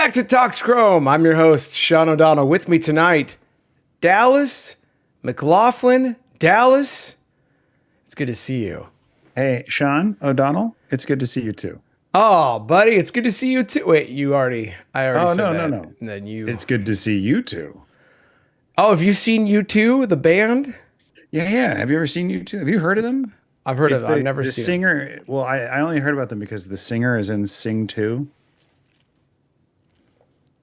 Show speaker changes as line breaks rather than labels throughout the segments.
back to Talks Chrome. I'm your host, Sean O'Donnell. With me tonight, Dallas McLaughlin. Dallas, it's good to see you.
Hey, Sean O'Donnell, it's good to see you too.
Oh, buddy, it's good to see you too. Wait, I already
Oh,
said
no,
that.
no, no.
And then you.
It's good to see you too.
Oh, have you seen U2, the band?
Yeah, yeah. Have you ever seen you two? Have you heard of them?
I've heard of them. I've never
the
seen them.
singer. Well, I only heard about them because the singer is in Sing 2.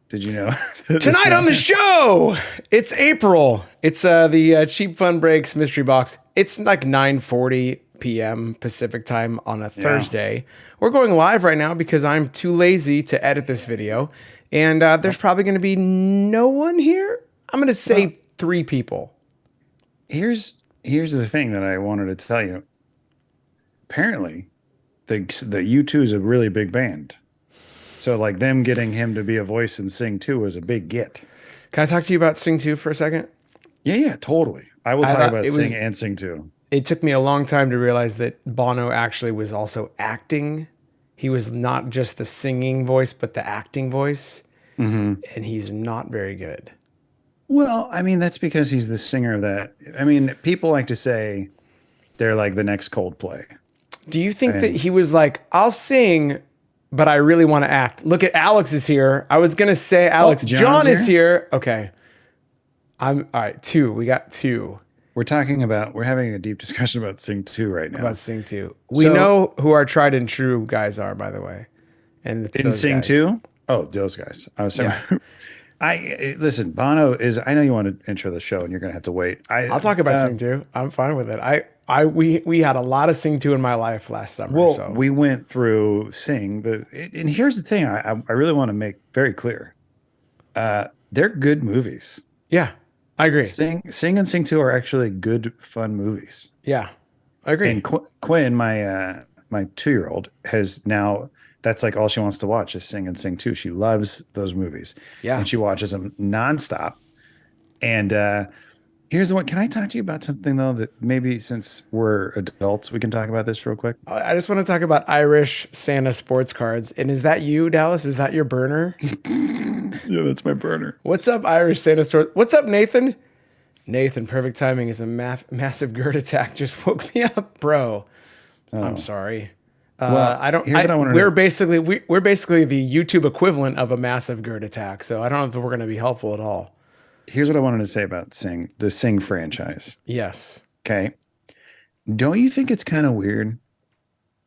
Did you know?
Tonight on the show, it's April. It's the Cheap Fun Breaks Mystery Box. It's like 9:40 p.m. Pacific time on a Thursday. We're going live right now because I'm too lazy to edit this video. And there's probably going to be no one here. I'm going to say 3 people.
Here's the thing that I wanted to tell you. Apparently, the U2 is a really big band. So like them getting him to be a voice in Sing 2 was a big get.
Can I talk to you about Sing 2 for a second?
Yeah, yeah, totally. I will talk about Sing and Sing 2.
It took me a long time to realize that Bono actually was also acting. He was not just the singing voice, but the acting voice. Mm-hmm. And he's not very good.
Well, I mean, that's because he's the singer of that. I mean, people like to say they're like the next Coldplay.
Do you think that he was like, I'll sing, but I really want to act? Look at Alex is here. I was going to say Alex. John is here. Okay. All right. 2. We got 2.
We're having a deep discussion about Sing 2 right now.
About Sing 2. We know who our tried and true guys are, by the way. And it's
in Sing 2? Oh, those guys. I was sorry. Yeah. Listen, Bono is, I know you want to intro the show and you're going to have to wait.
I'll talk about Sing 2. I'm fine with it. We had a lot of Sing 2 in my life last summer.
Well, we went through Sing, and here's the thing I really want to make very clear. They're good movies.
Yeah, I agree.
Sing and Sing 2 are actually good, fun movies.
Yeah, I agree.
And Quinn, my 2-year-old, has now, that's like all she wants to watch is Sing and Sing 2. She loves those movies. Yeah. And she watches them nonstop. And here's the one. Can I talk to you about something, though, that maybe since we're adults, we can talk about this real quick?
I just want to talk about Irish Santa sports cards. And is that you, Dallas? Is that your burner?
Yeah, that's my burner.
What's up, Irish Santa sports? What's up, Nathan? Nathan, perfect timing is a massive GERD attack. Just woke me up, bro. Oh. I'm sorry. We're basically the YouTube equivalent of a massive GERD attack. So I don't know if we're going to be helpful at all.
Here's what I wanted to say about the Sing franchise.
Yes.
Okay. Don't you think it's kind of weird?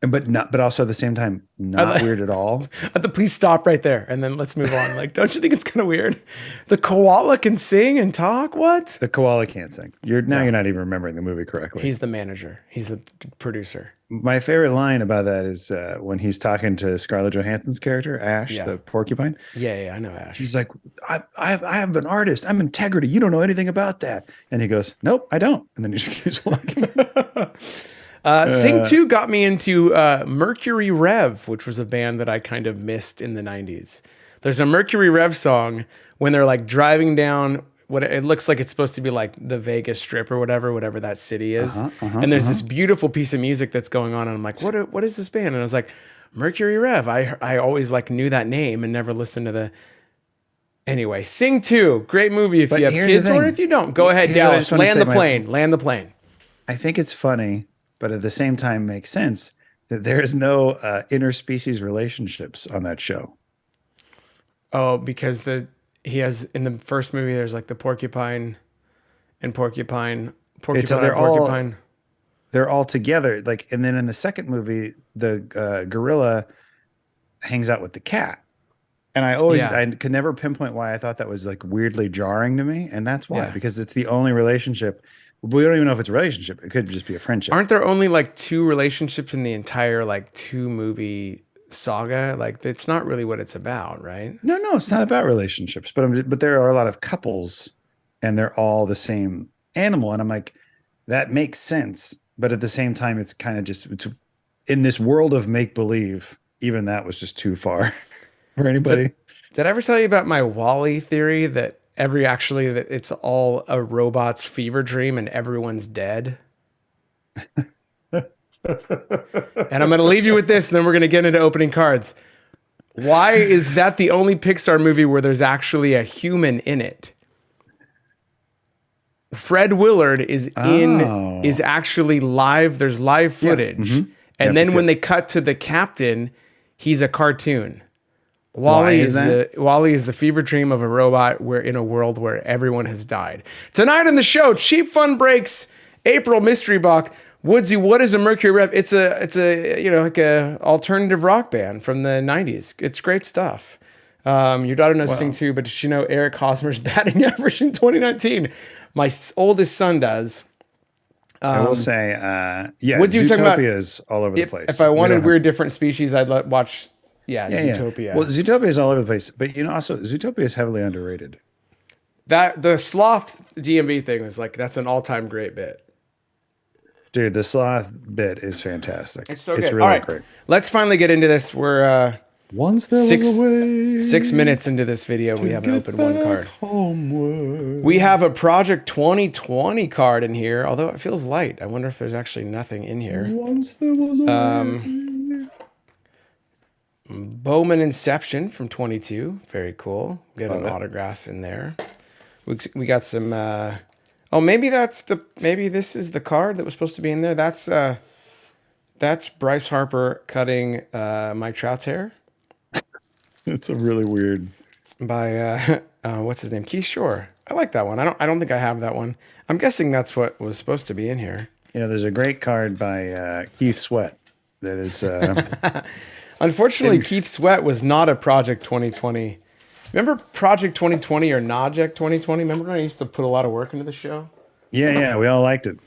But also at the same time, not weird at all.
Please stop right there, and then let's move on. Like, don't you think it's kind of weird? The koala can sing and talk. What?
The koala can't sing. You're not even remembering the movie correctly.
He's the manager. He's the producer.
My favorite line about that is when he's talking to Scarlett Johansson's character, Ash, the porcupine.
Yeah, I know Ash.
He's like, I have an artist. I'm integrity. You don't know anything about that. And he goes, nope, I don't. And then he just keeps walking.
Sing 2 got me into Mercury Rev, which was a band that I kind of missed in the 90s. There's a Mercury Rev song when they're like driving down what it looks like it's supposed to be like the Vegas Strip or whatever that city is. And there's this beautiful piece of music that's going on. And I'm like, what is this band? And I was like, Mercury Rev. I always like knew that name and never listened to the... Anyway, Sing 2, great movie if you have kids or if you don't. Go ahead, Dallas, land the plane.
I think it's funny, but at the same time makes sense that there is no interspecies relationships on that show.
Oh, because he has in the first movie there's like the porcupine.
They're all together. Like, and then in the second movie, the gorilla hangs out with the cat. And I could never pinpoint why I thought that was like weirdly jarring to me. And that's why, because it's the only relationship. We don't even know if it's a relationship. It could just be a friendship.
Aren't there only like 2 relationships in the entire like 2 movie saga? Like, it's not really what it's about, right?
No, it's not about relationships, but there are a lot of couples and they're all the same animal. And I'm like, that makes sense. But at the same time, it's kind of just in this world of make-believe, even that was just too far for anybody.
Did I ever tell you about my Wall-E theory that that it's all a robot's fever dream and everyone's dead? And I'm going to leave you with this, and then we're going to get into opening cards. Why is that the only Pixar movie where there's actually a human in it? Fred Willard is actually live. There's live footage.
Yeah. Mm-hmm.
And then when they cut to the captain, he's a cartoon. Wally is the fever dream of a robot where in a world where everyone has died. Tonight on the show, Cheap Fun Breaks, April Mystery Box. Woodsy, what is a Mercury Rev? It's a like a alternative rock band from the 90s. It's great stuff. Your daughter knows Sing 2, but does she know Eric Hosmer's batting average in 2019? My oldest son does.
I will say,
Woodsy was talking about
Zootopia's all over the place.
If I wanted weird different species, I'd watch Zootopia.
Yeah. Well, Zootopia is all over the place, but also Zootopia is heavily underrated.
That the sloth DMV thing was that's an all-time great bit.
Dude, the sloth bit is fantastic.
It's so good.
It's really great.
Let's finally get into this. We're
once there was a way
6 minutes into this video. We haven't opened one card.
Homeward.
We have a Project 2020 card in here, although it feels light. I wonder if there's actually nothing in here.
Once there was a way.
Bowman Inception from 22. Very cool. Get an autograph in there. We got some maybe this is the card that was supposed to be in there. That's Bryce Harper cutting Mike Trout's hair.
It's a really weird
by what's his name? Keith Shore. I like that one. I don't think I have that one. I'm guessing that's what was supposed to be in here.
There's a great card by Keith Sweat that is
unfortunately Keith Sweat was not a Project 2020. Remember Project 2020 or Naject 2020? Remember when I used to put a lot of work into the show?
Yeah, we all liked it.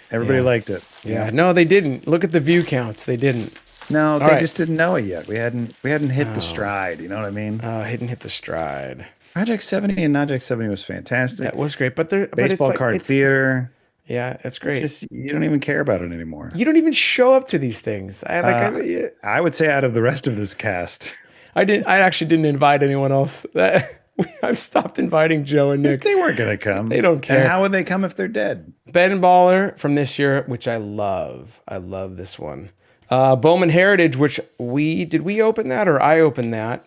Everybody liked it.
Yeah, no, they didn't. Look at the view counts. They didn't.
No, they just didn't know it yet. We hadn't hit the stride. You know what I mean?
Didn't hit the stride.
Project 70 and Naject 70 was fantastic.
That was great, but
baseball card theater.
Yeah, it's great.
It's just, you don't even care about it anymore.
You don't even show up to these things.
I would say out of the rest of this cast,
I actually didn't invite anyone else. I've stopped inviting Joe and Nick.
They weren't going to come.
They don't care.
And how would they come if they're dead?
Ben Baller from this year, which I love. I love this one. Bowman Heritage, which did we open that or I opened that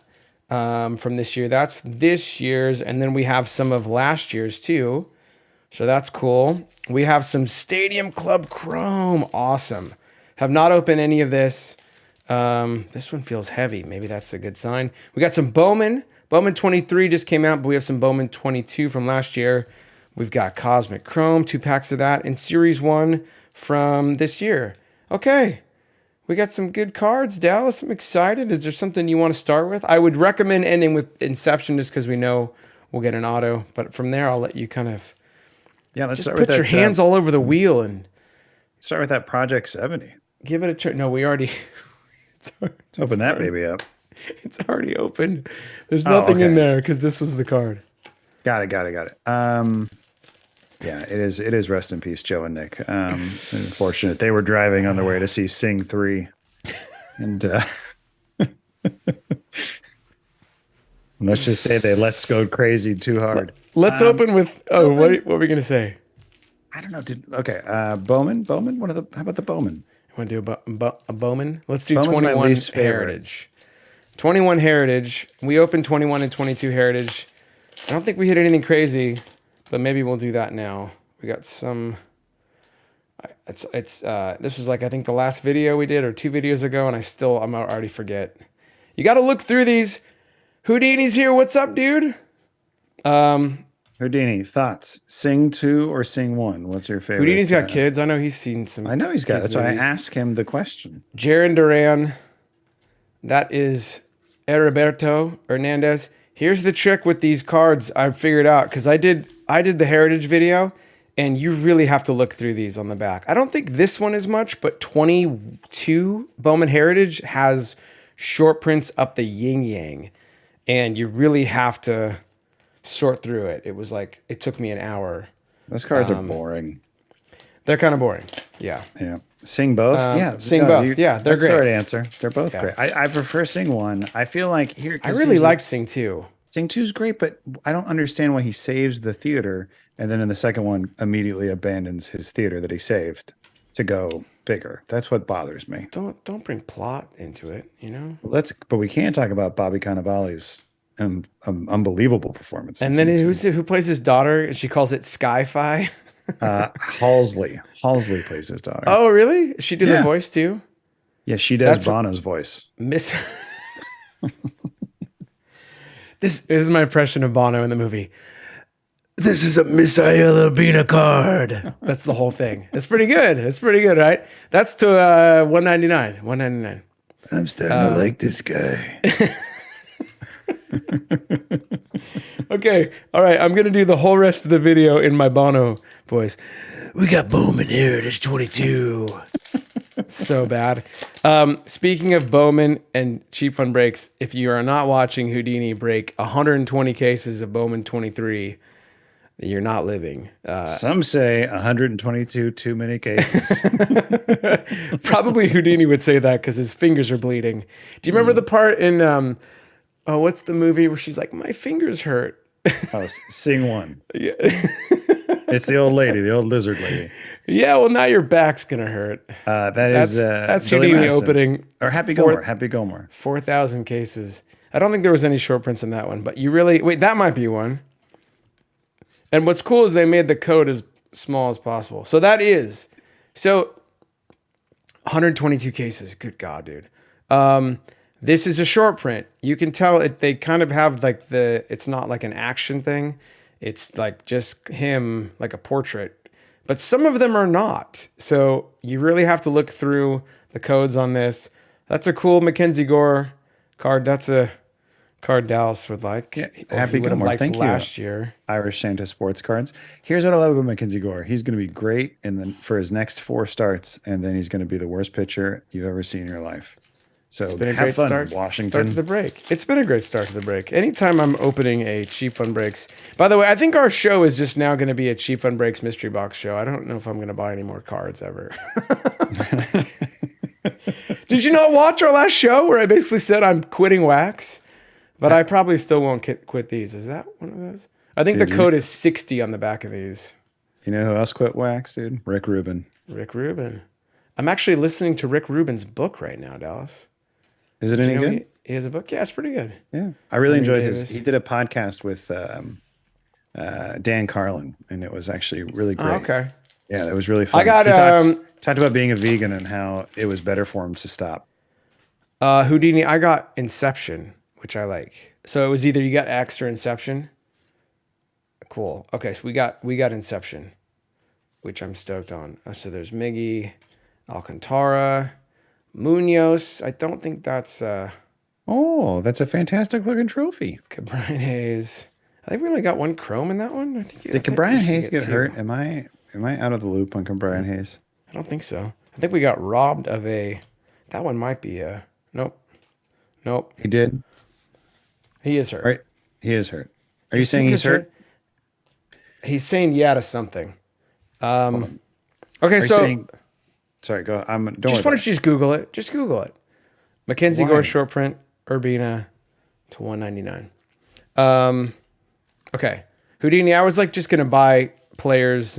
from this year? That's this year's, and then we have some of last year's too. So that's cool. We have some Stadium Club Chrome. Awesome. Have not opened any of this. This one feels heavy. Maybe that's a good sign. We got some Bowman. Bowman 23 just came out, but we have some Bowman 22 from last year. We've got Cosmic Chrome, 2 packs of that, and Series 1 from this year. Okay. We got some good cards, Dallas. I'm excited. Is there something you want to start with? I would recommend ending with Inception just because we know we'll get an auto. But from there, I'll let you kind of
let's
just put your hands all over the wheel and
start with that Project 70.
Give it a turn. No, we already.
Let's open that baby up.
It's already open. There's nothing in there because this was the card.
Got it. Yeah, it is rest in peace, Joe and Nick. Unfortunate. They were driving on their way to see Sing 3. And let's just say they let's go crazy too hard.
Let's open with what were we gonna say?
I don't know. Bowman. How about the Bowman?
You want to do a Bowman? Let's do Bowman's 21 Heritage. 21 Heritage. We opened 21 and 22 Heritage. I don't think we hit anything crazy, but maybe we'll do that now. We got some. This was I think the last video we did or 2 videos ago, and I'm already forget. You got to look through these. Houdini's here. What's up, dude?
Houdini, thoughts? Sing 2 or Sing 1? What's your favorite?
Houdini's got kids. I know he's seen some.
I know he's got. That's why I asked him the question.
Jaron Duran. That is Heriberto Hernandez. Here's the trick with these cards I've figured out because I did the Heritage video, and you really have to look through these on the back. I don't think this one is much, but 22 Bowman Heritage has short prints up the yin yang, and you really have to sort through it. It was it took me an hour.
Those cards are boring.
They're kind of boring. Yeah.
Sing both?
Sing both. They're
that's
great.
The right answer. They're both great. I prefer Sing 1. I feel like
I really liked Sing 2.
Sing 2 is great, but I don't understand why he saves the theater and then in the second one immediately abandons his theater that he saved. to go bigger. That's what bothers me.
Don't bring plot into it, you know?
But we can't talk about Bobby Cannavale's unbelievable performance in
And then
season 2.
who plays his daughter? And she calls it Sky-Fi.
Halsey plays his daughter.
Oh, really? She did the
Yeah.
voice too?
Yeah, she does
That's
Bono's voice.
Miss. This is my impression of Bono in the movie. This is a Miss Ayala Bina card. That's the whole thing. It's pretty good. It's pretty good, right? That's to $199. $199.
I'm starting to like this guy.
Okay. All right. I'm going to do the whole rest of the video in my Bono voice. We got Bowman here. There's 22. So bad. Speaking of Bowman and Cheap Fun Breaks, if you are not watching Houdini break 120 cases of Bowman 23, you're not living.
Some say 122 too many cases.
Probably Houdini would say that because his fingers are bleeding. Do you remember the part in, what's the movie where she's like, my fingers hurt?
Oh, Sing One.
Yeah.
It's the old lady, the old lizard lady.
Yeah, well, now your back's going to hurt. That's
Billy
Houdini
Madison.
opening.
Or Happy Gilmore. Happy Gilmore.
4,000 cases. I don't think there was any short prints in that one, but wait, that might be one. And what's cool is they made the code as small as possible. So 122 cases. Good God, dude. This is a short print. You can tell they kind of have like it's not like an action thing. It's like just him, like a portrait. But some of them are not. So you really have to look through the codes on this. That's a cool Mackenzie Gore card. That's a card Dallas would like.
Yeah, Happy Gilmore. Thank
last
you.
year.
Irish Santa Sports Cards. Here's what I love about Mackenzie Gore. He's going to be great for his next 4 starts, and then he's going to be the worst pitcher you've ever seen in your life. So
It's been a
have
great
fun,
start
Washington.
to the break. It's been a great start to the break. Anytime I'm opening a Cheap Fun Breaks. By the way, I think our show is just now going to be a Cheap Fun Breaks mystery box show. I don't know if I'm going to buy any more cards ever. Did you not watch our last show where I basically said I'm quitting wax? But I probably still won't quit these. Is that one of those? I think the code is 60 on the back of these.
You know who else quit wax, dude? Rick Rubin.
Rick Rubin. I'm actually listening to Rick Rubin's book right now, Dallas.
Is it any good?
He has a book? Yeah, it's pretty good.
Yeah. I really enjoyed
Davis.
he did a podcast with Dan Carlin, and it was actually really great.
Oh, okay.
Yeah, it was really fun.
I got,
He talked about being a vegan and how it was better for him to stop.
Houdini, I got Inception, which I like. So it was either you got X or Inception. Cool. Okay, so we got Inception, which I'm stoked on. So there's Miggy, Alcantara, Munoz. I don't think that's
Oh, that's a fantastic looking trophy.
Brian Hayes. I think we only got one chrome in that one.
Did Brian Hayes get hurt? Am I out of the loop on Brian Hayes?
I don't think so. I think we got robbed of that one might be nope.
He did.
He is hurt.
Right. He is hurt. Are you saying he's hurt?
He's saying yeah to something. Okay,
sorry, go. Don't
just
worry
why don't you just Google it? Just Google it. Mackenzie
Why?
Gore short print Urbina to $199. Okay, Houdini. I was like just gonna buy players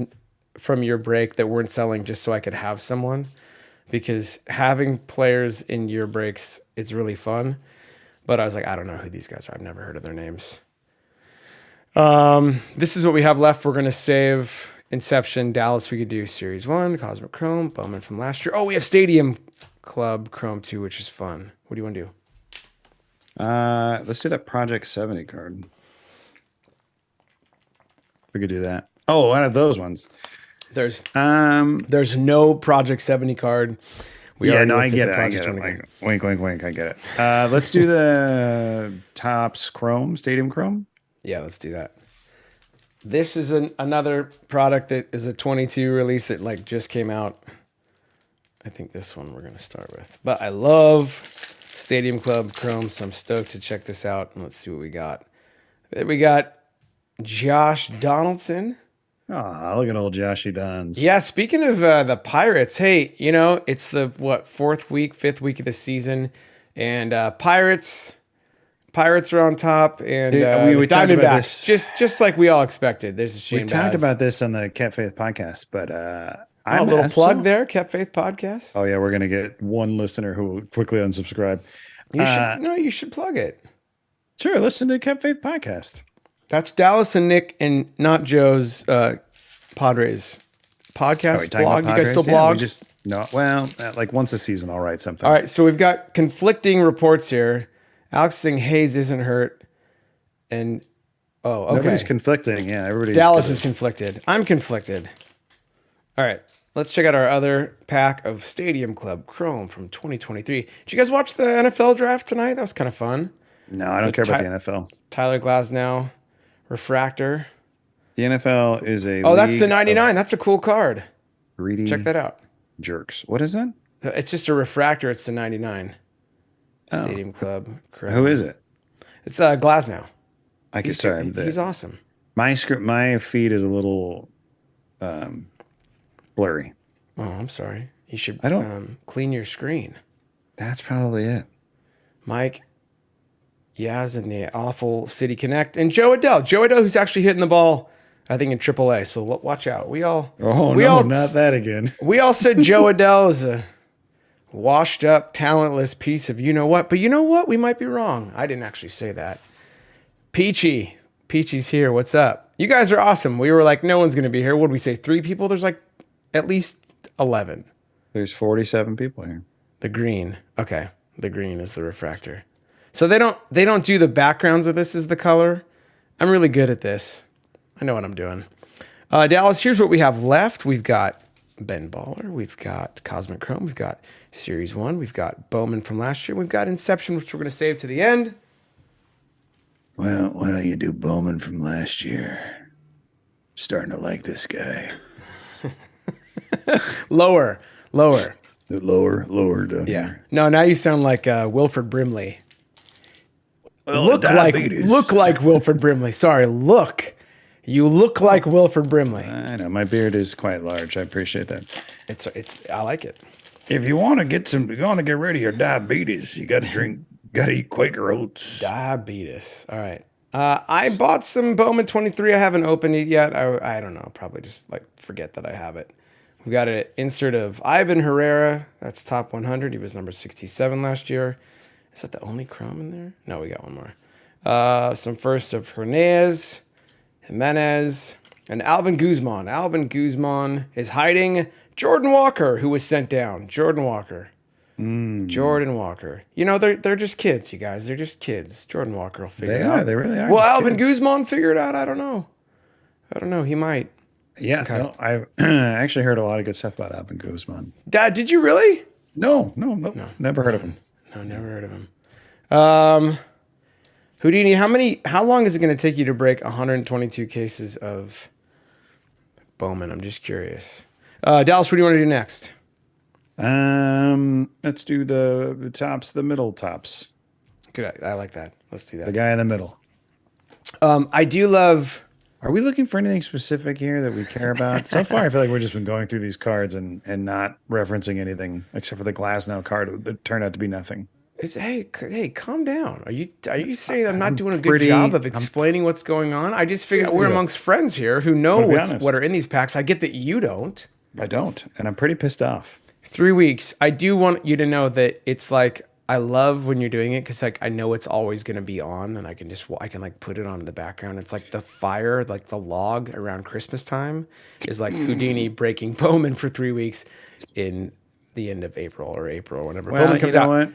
from your break that weren't selling just so I could have someone, because having players in your breaks is really fun. But I was like, I don't know who these guys are. I've never heard of their names. This is what we have left. We're gonna save Inception, Dallas. We could do Series 1, Cosmic Chrome, Bowman from last year. Oh, we have Stadium Club Chrome 2, which is fun. What do you want to do?
Let's do that Project 70 card. We could do that. Oh, one of those ones.
There's no Project 70 card.
I get it. Like, wink, wink, wink. I get it. Let's do the Topps Chrome, Stadium Chrome.
Yeah, let's do that. This is another product that is a 22 release that like just came out. I think this one we're going to start with. But I love Stadium Club Chrome, so I'm stoked to check this out. And let's see what we got. We got Josh Donaldson.
Oh, look at old Joshy Dons.
Yeah, speaking of the Pirates, hey, it's the, fifth week of the season. And Pirates are on top, and
we talked about
Diamondbacks, just like we all expected. There's a shame.
We talked about this on the Cat Faith podcast, but
Oh, a
I'm
little plug
so,
there, Kept Faith Podcast.
Oh yeah, we're gonna get one listener who will quickly unsubscribe.
You should no, you should plug it.
Sure, listen to Kept Faith podcast.
That's Dallas and Nick and not Joe's Padres podcast blog. You guys still blog?
Yeah, we just no. Well, like once a season, I'll write something.
All right, so we've got conflicting reports here. Alex saying Hayes isn't hurt, and okay,
Nobody's conflicting. Yeah, everybody's.
Dallas is conflicted. I'm conflicted. All right, let's check out our other pack of Stadium Club Chrome from 2023. Did you guys watch the NFL draft tonight? That was kind of fun.
No, I don't care about the NFL.
Tyler Glasnow, refractor.
The NFL is a.
Oh, that's the 99. That's a cool card.
Greedy.
Check that out.
Jerks. What is that?
It's just a refractor. It's the 99. Stadium Club. Chrome.
Who is it?
It's Glasnow.
He's
awesome.
My feed is a little blurry.
Oh, I'm sorry. You should
I don't
clean your screen.
That's probably it.
Mike Yaz and the awful City Connect and Joe Adell. Joe Adell, who's actually hitting the ball, I think, in AAA. So watch out.
Not that again.
We all said Joe Adell is a washed up, talentless piece of you know what. But you know what? We might be wrong. I didn't actually say that. Peachy's here. What's up? You guys are awesome. We were like, no one's going to be here. What did we say? 3 people? There's like at least 11.
There's 47 people here.
The green. Okay. The green is the refractor. So they don't do the backgrounds of this as the color. I'm really good at this. I know what I'm doing. Dallas, here's what we have left. We've got Ben Baller. We've got Cosmic Chrome. We've got Series 1. We've got Bowman from last year. We've got Inception, which we're going to save to the end.
Well, why don't you do Bowman from last year? Starting to like this guy.
Lower.
Lower down here.
No, now you sound like Wilford Brimley.
Well,
look like Wilford Brimley. Sorry, look. You look like Wilford Brimley.
I know my beard is quite large. I appreciate that.
I like it.
If you want to get rid of your diabetes, you got to eat Quaker Oats.
Diabetes. All right. I bought some Bowman 23. I haven't opened it yet. I don't know. Probably just forget that I have it. We got an insert of Ivan Herrera. That's top 100. He was number 67 last year. Is that the only Chrome in there? No, we got one more. Some first of Hernandez, Jimenez, and Alvin Guzman. Alvin Guzman is hiding Jordan Walker, who was sent down. Jordan Walker. Jordan Walker. You know, they're just kids, you guys. They're just kids. Jordan Walker will figure it out.
They really are.
Will Alvin Guzman figure it out? I don't know. He might.
Yeah. Okay. No, I actually heard a lot of good stuff about Alvin Guzman.
Dad, did you really?
No. Never heard of him.
No, never heard of him. Houdini, how long is it going to take you to break 122 cases of Bowman? I'm just curious. Dallas, what do you want to do next?
Let's do the tops, the middle tops.
Good. I like that. Let's do that.
The guy in the middle.
I do love.
Are we looking for anything specific here that we care about? So far, I feel like we've just been going through these cards and not referencing anything except for the Glasnow card that turned out to be nothing.
Hey, calm down. Are you saying I'm not doing a good job of explaining what's going on? I just figured we're amongst friends here who know what are in these packs. I get that you don't.
I don't, and I'm pretty pissed off.
3 weeks. I do want you to know that it's like I love when you're doing it because I know it's always going to be on, and I can put it on in the background. It's like the fire, like the log around Christmas time, is like Houdini breaking Bowman for 3 weeks in the end of April or whenever Bowman comes out.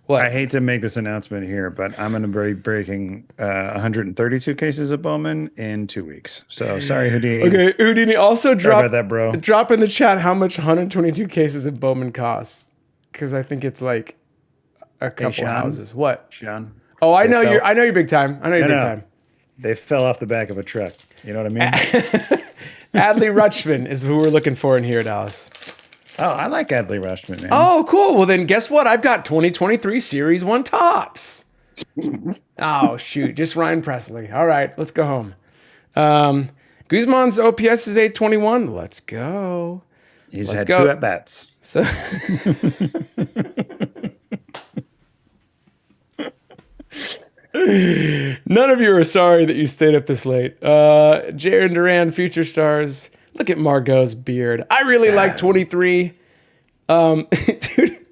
What? I hate to make this announcement here, but I'm going to be breaking 132 cases of Bowman in 2 weeks. So sorry, Houdini.
Okay, Houdini, also drop
about that, bro.
Drop in the chat how much 122 cases of Bowman costs, because I think it's like a couple houses. What?
Sean?
Oh, I know you're big time. I know you're big time.
They fell off the back of a truck. You know what I mean?
Adley Rutschman is who we're looking for in here, Dallas.
Oh, I like Adley Rutschman, man.
Oh, cool. Well, then guess what? I've got 2023 Series 1 tops. Oh, shoot. Just Ryan Presley. All right, let's go home. Guzman's OPS is 821. Let's go.
He's had 2 at-bats.
So none of you are sorry that you stayed up this late. Jaron Duran, Future Stars. Look at Margot's beard. I really like 23. Dude,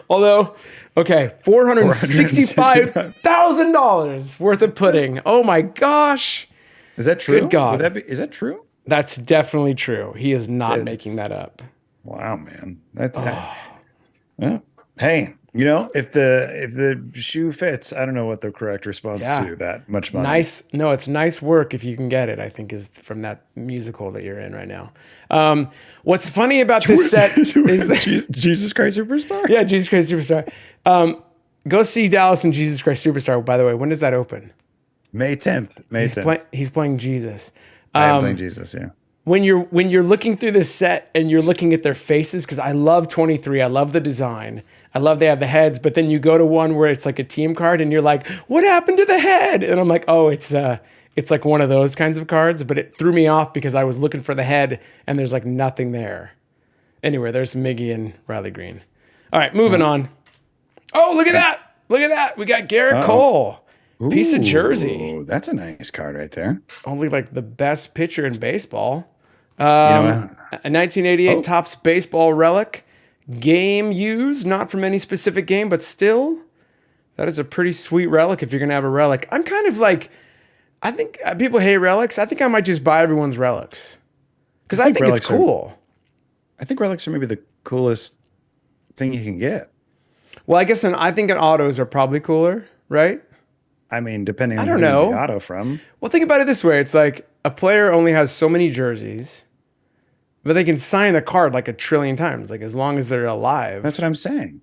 although, okay, $465,000 worth of pudding. Oh my gosh.
Is that true?
Good God.
Is that true?
That's definitely true. He is not making that up.
Wow, man. Well, hey, if the shoe fits, I don't know what the correct response to that much money.
Nice. No, it's nice work if you can get it, I think, is from that musical that you're in right now. What's funny about this set is that
Jesus Christ Superstar?
Yeah, Jesus Christ Superstar. Go see Dallas and Jesus Christ Superstar, by the way. When does that open?
May 10th.
He's playing Jesus.
I'm playing Jesus, yeah.
When you're looking through this set and you're looking at their faces, because I love 23, I love the design. I love they have the heads, but then you go to one where it's like a team card and you're like, what happened to the head? And I'm like, oh, it's like one of those kinds of cards, but it threw me off because I was looking for the head and there's like nothing there. Anyway, there's Miggy and Riley Green. All right, moving on. Oh, look at that. Look at that. We got Garrett Cole. Piece of jersey.
That's a nice card right there.
Only like the best pitcher in baseball. A 1988 Topps baseball relic. Game used, not from any specific game, but still, that is a pretty sweet relic if you're going to have a relic. I'm kind of like, I think people hate relics. I think I might just buy everyone's relics because I think it's cool.
I think relics are maybe the coolest thing you can get.
Well, I guess I think autos are probably cooler, right?
I mean, depending on who's the auto from.
Well, think about it this way. It's like a player only has so many jerseys, but they can sign the card like a trillion times, like as long as they're alive.
That's what I'm saying.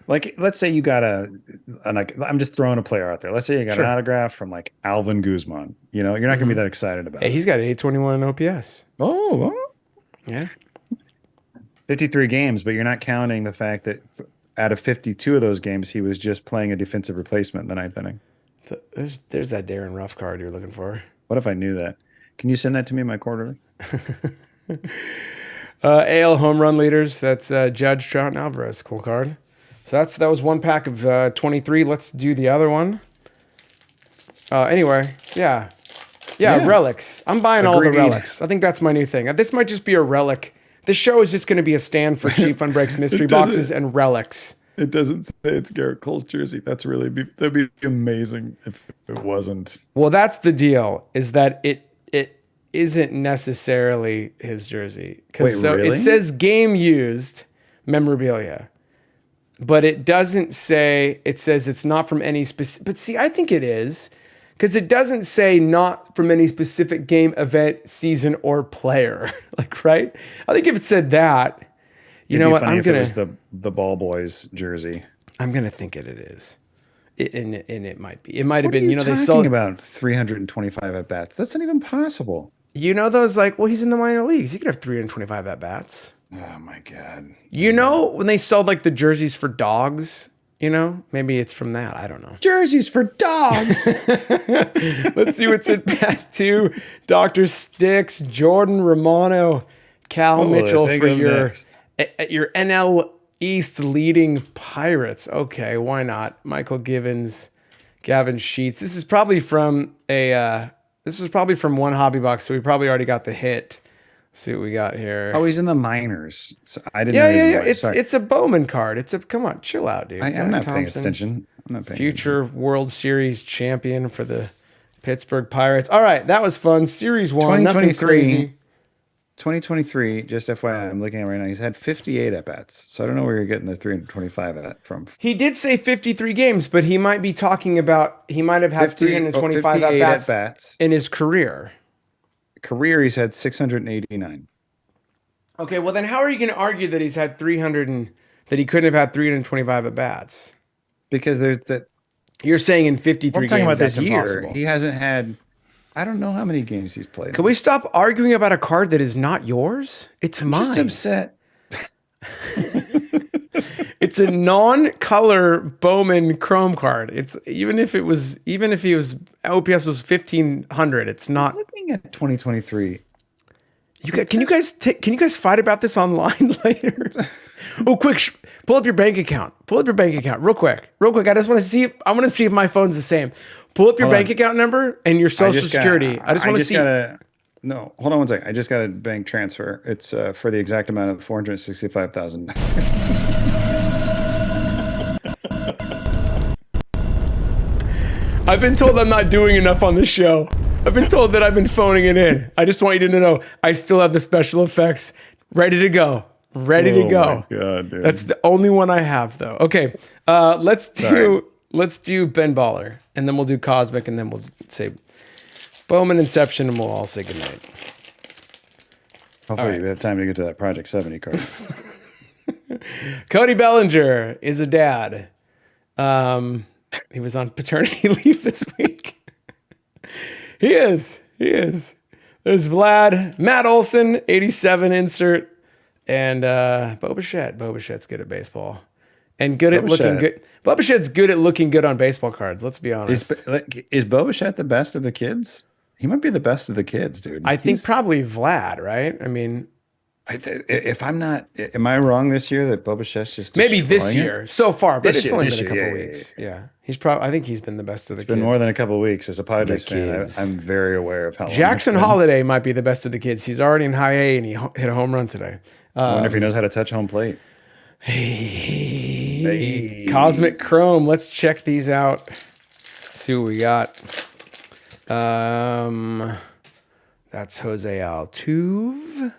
Like, let's say you got I'm just throwing a player out there. Let's say you got an autograph from like Alvin Guzman. You're not going to be that excited about it.
He's got 821 OPS.
Oh.
Yeah.
53 games, but you're not counting the fact that out of 52 of those games, he was just playing a defensive replacement in the ninth inning.
There's that Darren Ruff card you're looking for.
What if I knew that? Can you send that to me in my quarterly?
AL home run leaders. That's Judge, Trout, and Alvarez. Cool card. So that was one pack of 23. Let's do the other one. Anyway, yeah, relics. I'm buying all the relics. I think that's my new thing. This might just be a relic. This show is just going to be a stand for Cheap Fun Breaks mystery boxes and relics.
It doesn't say it's Garrett Cole's jersey. That'd be amazing if it wasn't.
Well, that's the deal. Is that it isn't necessarily his jersey.
Really?
It says game used memorabilia, but it doesn't say. It says it's not from any specific. But see, I think it is because it doesn't say not from any specific game, event, season, or player. Like, right? I think if it said that. You know what?
I'm gonna. It was the Ball Boys jersey.
I'm gonna think it is, and it might be. It might have been.
What are you talking about 325 at bats? That's not even possible.
Those he's in the minor leagues. He could have 325 at bats.
Oh my God.
When they sold like the jerseys for dogs. Maybe it's from that. I don't know.
Jerseys for dogs.
Let's see what's in pack 2. Dr. Sticks, Jordan Romano, Cal Mitchell for your NL East leading Pirates. Okay, why not? Michael Givens, Gavin Sheets. This is probably from one hobby box, so we probably already got the hit. Let's see what we got here.
Oh, he's in the minors. So I didn't.
Yeah. It's a Bowman card. Come on, chill out, dude.
I'm not paying attention. I'm not paying
Future World Series champion for the Pittsburgh Pirates. All right, that was fun. Series 1, nothing crazy.
2023, just FYI, I'm looking at right now. He's had 58 at bats, so I don't know where you're getting the 325 from.
He did say 53 games, but he might be talking about he might have had 325 at bats in his career.
He's had 689.
Okay, well then, how are you going to argue that he's had 300 and that he couldn't have had 325 at bats?
Because there's that.
You're saying in 53
I'm talking
games,
about this
that's
year.
impossible.
He hasn't had. I don't know how many games he's played.
Can we stop arguing about a card that is not yours? It's mine.
I'm just upset.
It's a non-color Bowman Chrome card. It's even if he was OPS was 1500. It's not.
I'm looking at 2023.
Can you guys fight about this online later? Oh, quick! Pull up your bank account. Real quick. I just want to see. I want to see if my phone's the same. Pull up your bank account number and your social security. I just want to see.
No, hold on one second. I just got a bank transfer. It's for the exact amount of $465,000.
I've been told I'm not doing enough on this show. I've been told that I've been phoning it in. I just want you to know I still have the special effects ready to go. Ready to go.
My God, dude.
That's the only one I have though. Okay. Let's do Ben Baller, and then we'll do Cosmic, and then we'll say Bowman Inception, and we'll all say goodnight.
Hopefully you have time to get to that Project 70 card.
Cody Bellinger is a dad. He was on paternity leave this week. He is. There's Vlad, Matt Olson, 87 insert, and Bo Bichette. Bo Bichette's good at baseball. And good at looking good. Bo Bichette's good at looking good on baseball cards, let's be honest.
Is Bo Bichette the best of the kids? He might be the best of the kids, dude.
I think probably Vlad, right? I mean,
if I'm not, am I wrong this year that Bo Bichette's just
maybe this year so far, but it's only been a couple
year,
weeks. Yeah. He's probably. I think he's been the best of the kids.
It's been more than a couple of weeks. As a Padres fan, I'm very aware of how long
Jackson Holiday might be the best of the kids. He's already in high A, and he hit a home run today.
I wonder if he knows how to touch home plate.
Hey. Cosmic Chrome. Let's check these out. See what we got. That's Jose Altuve.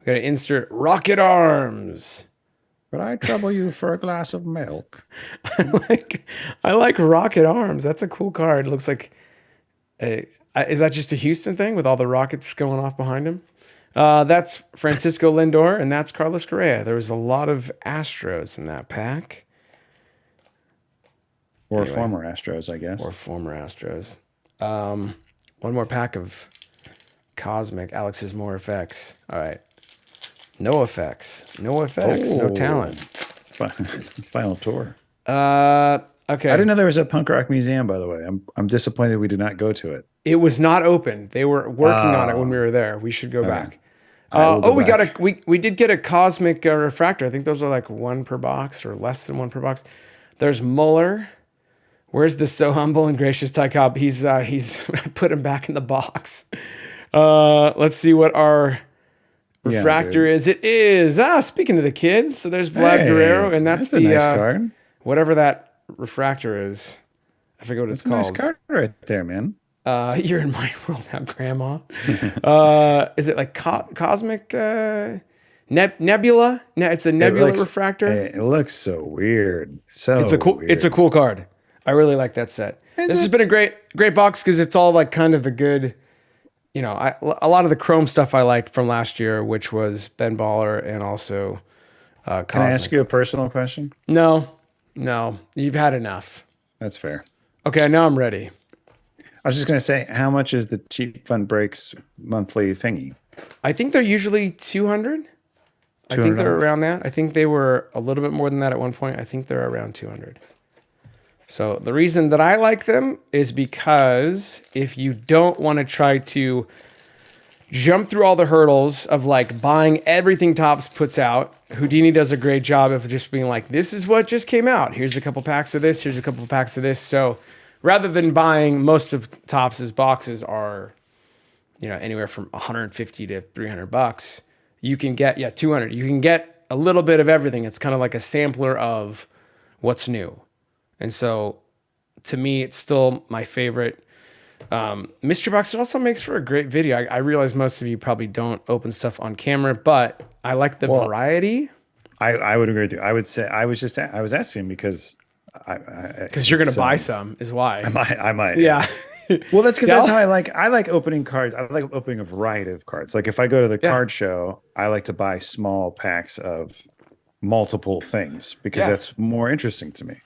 We got to insert Rocket Arms.
But I trouble you for a glass of milk.
I like Rocket Arms. That's a cool card. It looks like is that just a Houston thing with all the rockets going off behind him? That's Francisco Lindor, and that's Carlos Correa. There was a lot of Astros in that pack.
Or former Astros, I guess.
Or former Astros. One more pack of Cosmic. Alex's more effects. All right. No effects. No talent.
Final tour.
Okay.
I didn't know there was a punk rock museum, by the way. I'm disappointed we did not go to it.
It was not open. They were working on it when we were there. We should go back. We did get a Cosmic refractor. I think those are like one per box or less than one per box. There's Muller. Where's the so humble and gracious Ty Cobb? He's put him back in the box. Let's see what our refractor is. It is speaking of the kids, so there's Vlad Guerrero, and that's
a nice card.
Whatever that refractor is. I forget what it's called.
Nice card right there, man.
You're in my world now, Grandma. Is it like Cosmic Nebula? No, it's a Nebula refractor.
It looks so weird.
It's a cool card. I really like that set. This has been a great box because it's all like kind of the good. You know, a lot of the Chrome stuff I liked from last year, which was Ben Baller and also Cosmic.
Can I ask you a personal question?
No, you've had enough.
That's fair.
Okay, now I'm ready.
I was just going to say, how much is the Cheap Fun Breaks monthly thingy?
I think they're usually 200. I think they're around that. I think they were a little bit more than that at one point. I think they're around 200. So the reason that I like them is because if you don't want to try to jump through all the hurdles of like buying everything Topps puts out, Houdini does a great job of just being like, this is what just came out. Here's a couple packs of this. Here's a couple packs of this. So rather than buying, most of Topps's boxes are, anywhere from 150 to $300. You can get 200. You can get a little bit of everything. It's kind of like a sampler of what's new. And so, to me, it's still my favorite mystery box. It also makes for a great video. I realize most of you probably don't open stuff on camera, but I like the variety.
I would agree with you. I would say I was asking because
you're going to buy some is why.
I might.
Yeah.
Well, that's because that's how I like opening cards. I like opening a variety of cards. Like if I go to the card show, I like to buy small packs of multiple things because that's more interesting to me.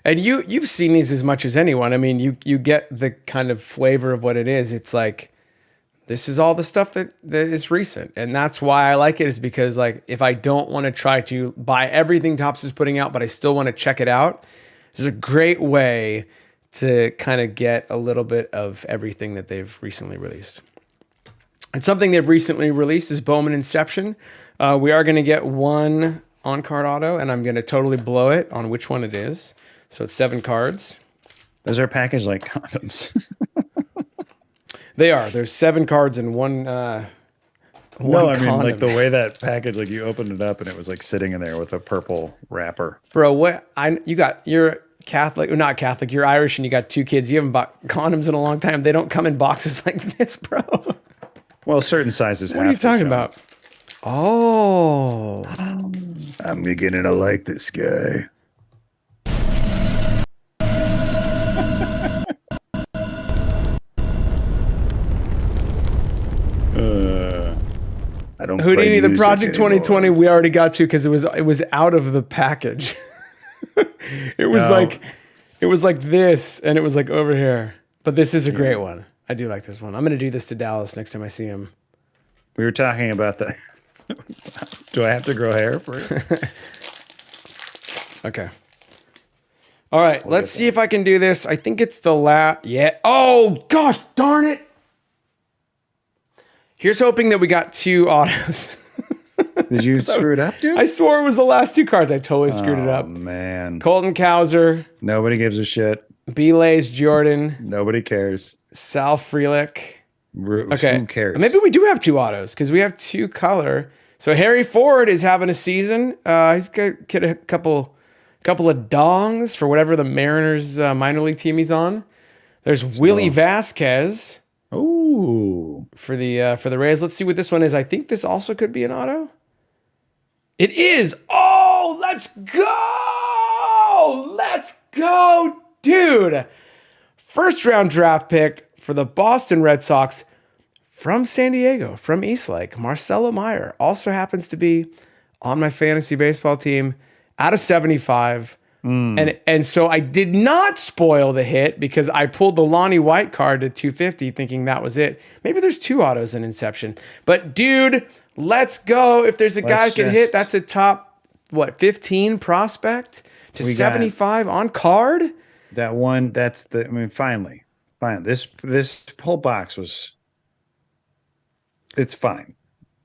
And you've seen these as much as anyone. I mean, you get the kind of flavor of what it is. It's like, this is all the stuff that is recent. And that's why I like it, is because like if I don't want to try to buy everything Topps is putting out, but I still want to check it out, there's a great way to kind of get a little bit of everything that they've recently released. And something they've recently released is Bowman Inception. We are going to get one on-card auto, and I'm going to totally blow it on which one it is. So it's 7 cards.
Those are packaged like condoms.
They are. There's 7 cards in one.
No,
One
I mean like
condom.
the way that package, like you opened it up and it was like sitting in there with a purple wrapper.
Bro, you're Catholic, or not Catholic, you're Irish and you got 2 kids. You haven't bought condoms in a long time. They don't come in boxes like this, bro.
Well, certain sizes
What
have
are you
to,
talking
Sean.
about? Oh.
I'm beginning to like this guy. Uh, I don't play
Houdini, the
music
Project 2020
anymore.
we already got to because it was out of the package. It was
No.
like it was like this and it was like over here. But this is a great one. I do like this one. I'm gonna do this to Dallas next time I see him.
We were talking about the. Do I have to grow hair for it?
Okay. All right, let's see if I can do this. I think it's the last. Yeah. Oh, gosh, darn it. Here's hoping that we got 2 autos.
Did you screw it up, dude?
I swore it was the last 2 cards. I totally screwed it
Oh
up.
man,
Colton Cowser,
nobody gives a shit.
Belays Jordan,
Nobody cares.
Sal Frelick.
Okay, who cares?
Maybe we do have 2 autos because we have 2 color. So Harry Ford is having a season. He's got get a couple of dongs for whatever the Mariners minor league team he's on. There's Willie Vasquez
Ooh,
for the Rays. Let's see what this one is. I think this also could be an auto. It is. Oh, let's go! Let's go, dude! First round draft pick for the Boston Red Sox from San Diego, from Eastlake. Marcelo Meyer also happens to be on my fantasy baseball team out of 75. And so I did not spoil the hit because I pulled the Lonnie White card to 250 thinking that was it. Maybe there's 2 autos in Inception. But dude, let's go. If there's a guy who can hit, that's a top, 15 prospect to 75 on card?
that one. That's the. I mean, finally. This whole box was. It's fine.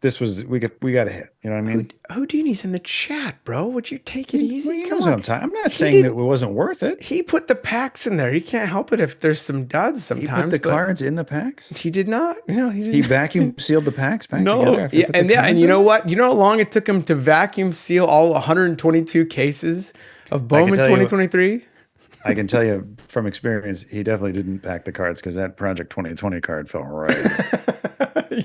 This was we got a hit. You know what I mean?
Houdini's in the chat, bro. Would you take it easy?
Well, he
Come
knows
on.
what I'm talking. I'm not saying that it wasn't worth it.
He put the packs in there. He can't help it if there's some duds
He
sometimes.
put the
but
cards in the packs.
He did not. No, he didn't.
He vacuum sealed the packs back
No,
together. After he
yeah,
put the
and
cards
you
in?
know what? You know how long it took him to vacuum seal all 122 cases of Bowman
tell you-
2023?
I can tell you from experience, he definitely didn't pack the cards because that Project 2020 card fell right.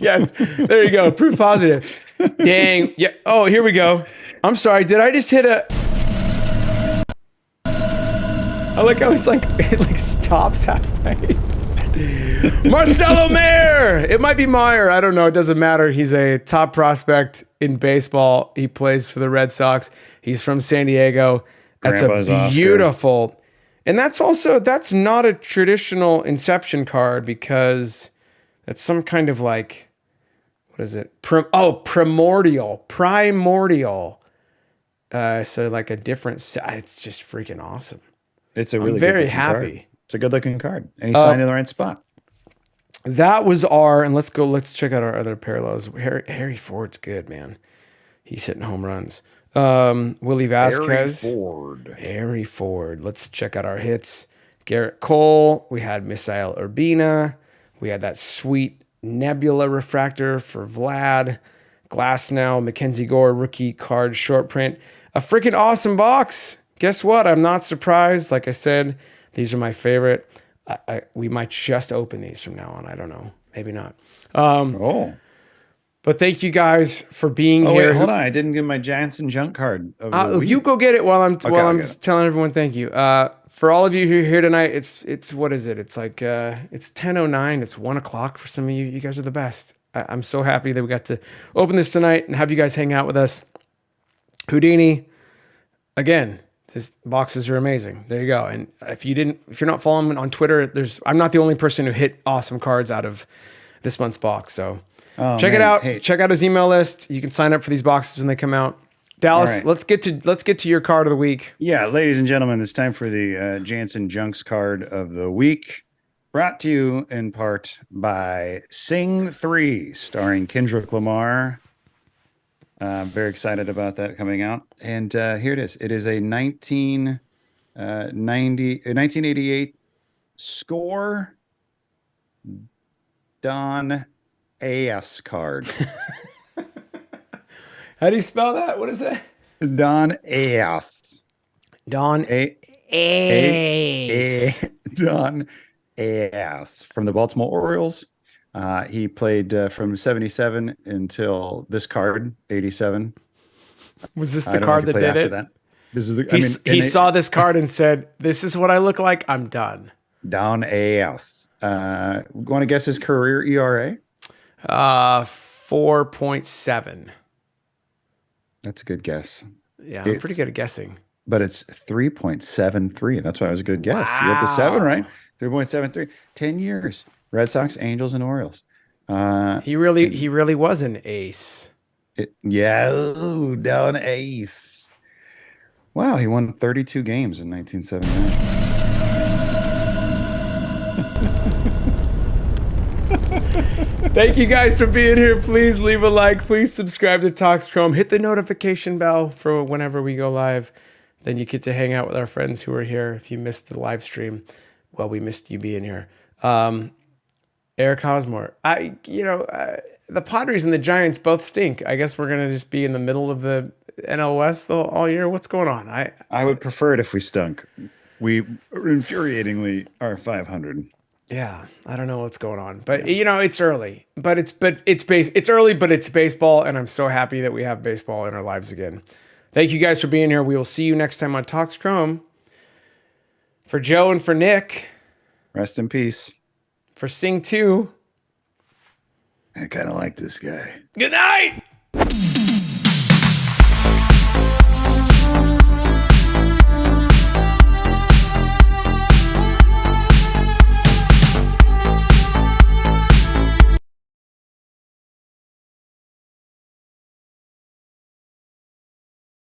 Yes, there you go. Proof positive. Dang. Yeah. Oh, here we go. I'm sorry. Did I just hit a? I like how it's like it like stops halfway. Marcelo Mayer. It might be Meyer. I don't know. It doesn't matter. He's a top prospect in baseball. He plays for the Red Sox. He's from San Diego. That's
Grandpa's
a
Oscar.
beautiful. And that's not a traditional Inception card because that's some kind of like, what is it? Primordial. So like a different. It's just freaking awesome.
It's a really
very
good-looking card.
happy.
It's a good looking card. And he signed in the right spot.
That was and let's check out our other parallels. Harry Ford's good, man. He's hitting home runs. Willie Vasquez. Harry Ford. Let's check out our hits. Garrett Cole. We had Misael Urbina. We had that sweet Nebula refractor for Vlad. Glasnow, Mackenzie Gore, rookie card short print. A freaking awesome box. Guess what? I'm not surprised. Like I said, these are my favorite. We might just open these from now on. I don't know. Maybe not. But thank you guys for being here.
Wait, hold on. I didn't give my Jansen junk card. Of the week.
You go get it while I'm
get it.
telling everyone thank you. For all of you who are here tonight, it's what is it? It's like it's 10:09. It's 1:00 for some of you. You guys are the best. I'm so happy that we got to open this tonight and have you guys hang out with us. Houdini, again, these boxes are amazing. There you go. And if you're not following me on Twitter, I'm not the only person who hit awesome cards out of this month's box. So check it out.
Hey.
Check out his email list. You can sign up for these boxes when they come out. Dallas,
right.
let's get to your card of the week.
Yeah, ladies and gentlemen, it's time for the Jansen Junks card of the week. Brought to you in part by Sing 3, starring Kendrick Lamar. Very excited about that coming out. And here it is. It is a 1988 score Don Ascard.
How do you spell that? What is that?
Don Ass.
Don
A
Ace.
Don Ass from the Baltimore Orioles. He played from 77 until this card, 87.
Was this
I
the
don't know if
card
he
that
played
did
after
it?
that. This is the,
He saw this card and said, "This is what I look like. I'm done."
Don Ass. Want to guess his career ERA?
4.7.
That's a good guess.
Yeah, I'm pretty good at guessing.
But it's 3.73. That's why it was a good guess. Wow. You got the 7 right. 3.73. 10 years. Red Sox, Angels, and Orioles.
He really was an ace.
Down ace. Wow, he won 32 games in 1979.
Thank you guys for being here. Please leave a like. Please subscribe to Talkschrome. Hit the notification bell for whenever we go live. Then you get to hang out with our friends who are here. If you missed the live stream, well, we missed you being here. Eric Hosmore. The Padres and the Giants both stink. I guess we're gonna just be in the middle of the NL West all year. What's going on?
I would prefer it if we stunk. We infuriatingly are 500.
Yeah, I don't know what's going on, but it's early. But it's early, but it's baseball, and I'm so happy that we have baseball in our lives again. Thank you guys for being here. We will see you next time on Talkschrome. For Joe and for Nick,
rest in peace.
For Sing 2,
I kind of like this guy.
Good night.